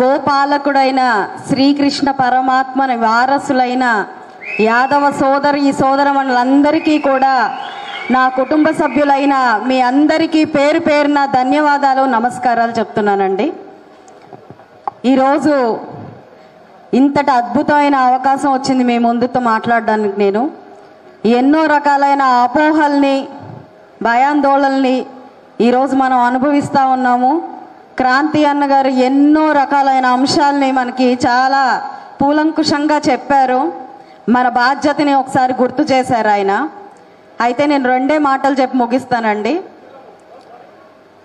గోపాలకుడైన శ్రీకృష్ణ పరమాత్మని వారసులైన యాదవ సోదరమణులందరికీ కూడా నా కుటుంబ సభ్యులైన మీ అందరికీ పేరు పేరున ధన్యవాదాలు, నమస్కారాలు చెప్తున్నానండి. ఈరోజు ఇంతటి అద్భుతమైన అవకాశం వచ్చింది మీ ముందుతో మాట్లాడడానికి. నేను ఎన్నో రకాలైన అపోహల్ని, భయాందోళనల్ని ఈరోజు మనం అనుభవిస్తూ ఉన్నాము. క్రాంతి అన్నగారు ఎన్నో రకాలైన అంశాలని మనకి చాలా కూలంకుషంగా చెప్పారు. మన బాధ్యతని ఒకసారి గుర్తు చేశారు ఆయన. అయితే నేను రెండే మాటలు చెప్పి ముగిస్తానండి.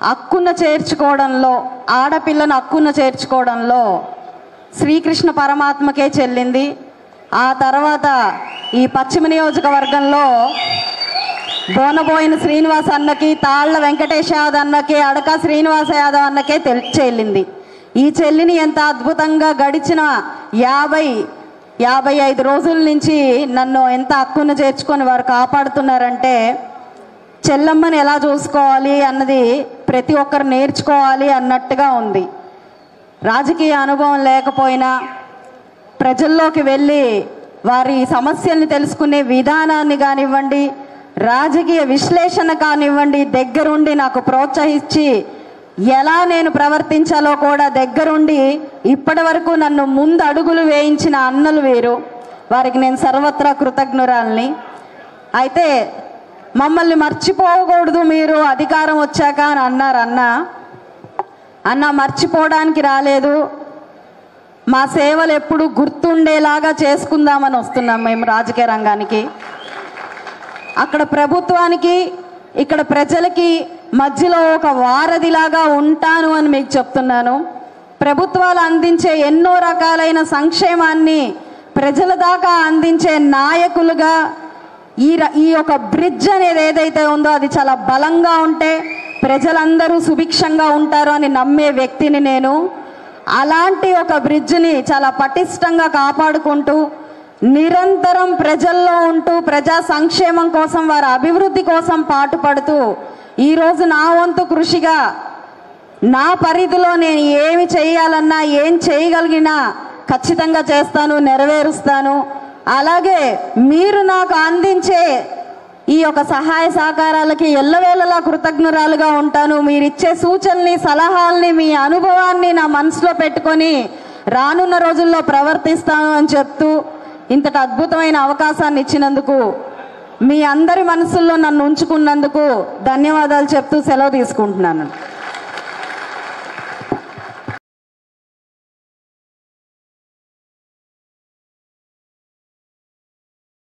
హక్కున చేర్చుకోవడంలో, ఆడపిల్లను హక్కున చేర్చుకోవడంలో శ్రీకృష్ణ పరమాత్మకే చెల్లింది. ఆ తర్వాత ఈ పశ్చిమ నియోజకవర్గంలో బోనబోయిన శ్రీనివాస్ అన్నకి, తాళ్ల వెంకటేష్ యాదవ్ అన్నకి, అడక శ్రీనివాస యాదవ్ అన్నకే చెల్లింది. ఈ చెల్లిని ఎంత అద్భుతంగా గడిచిన 50-55 రోజుల నుంచి నన్ను ఎంత హక్కున చేర్చుకొని వారు కాపాడుతున్నారంటే, చెల్లమ్మని ఎలా చూసుకోవాలి అన్నది ప్రతి ఒక్కరు నేర్చుకోవాలి అన్నట్టుగా ఉంది. రాజకీయ అనుభవం లేకపోయినా ప్రజల్లోకి వెళ్ళి వారి సమస్యల్ని తెలుసుకునే విధానాన్ని కానివ్వండి, రాజకీయ విశ్లేషణ కానివ్వండి, దగ్గరుండి నాకు ప్రోత్సహించి ఎలా నేను ప్రవర్తించాలో కూడా దగ్గరుండి ఇప్పటి వరకు నన్ను ముందు అడుగులు వేయించిన అన్నలు వీరు. వారికి నేను సర్వత్రా కృతజ్ఞురాల్ని. అయితే మమ్మల్ని మర్చిపోకూడదు మీరు అధికారం వచ్చాక అని అన్నారు. అన్న మర్చిపోవడానికి రాలేదు, మా సేవలు ఎప్పుడు గుర్తుండేలాగా చేసుకుందామని వస్తున్నాం మేము రాజకీయ రంగానికి. అక్కడ ప్రభుత్వానికి, ఇక్కడ ప్రజలకి మధ్యలో ఒక వారధిలాగా ఉంటాను అని మీకు చెప్తున్నాను. ప్రభుత్వాలు అందించే ఎన్నో రకాలైన సంక్షేమాన్ని ప్రజల దాకా అందించే నాయకులుగా ఈ యొక్క బ్రిడ్జ్ అనేది ఏదైతే ఉందో అది చాలా బలంగా ఉంటే ప్రజలందరూ సుభిక్షంగా ఉంటారు అని నమ్మే వ్యక్తిని నేను. అలాంటి ఒక బ్రిడ్జ్ని చాలా పటిష్టంగా కాపాడుకుంటూ నిరంతరం ప్రజల్లో ఉంటూ ప్రజా సంక్షేమం కోసం, వారి అభివృద్ధి కోసం పాటుపడుతూ ఈరోజు నా వంతు కృషిగా నా పరిధిలో నేను ఏమి చేయాలన్నా, ఏం చేయగలిగినా ఖచ్చితంగా చేస్తాను, నెరవేరుస్తాను. అలాగే మీరు నాకు అందించే ఈ యొక్క సహాయ సహకారాలకి ఎల్లవేళలా కృతజ్ఞురాలుగా ఉంటాను. మీరిచ్చే సూచనల్ని, సలహాల్ని, మీ అనుభవాన్ని నా మనసులో పెట్టుకొని రానున్న రోజుల్లో ప్రవర్తిస్తాను అని చెప్తూ ఇంతటి అద్భుతమైన అవకాశాన్ని ఇచ్చినందుకు, మీ అందరి మనసుల్లో నన్ను ఉంచుకున్నందుకు ధన్యవాదాలు చెప్తూ సెలవు తీసుకుంటున్నాను.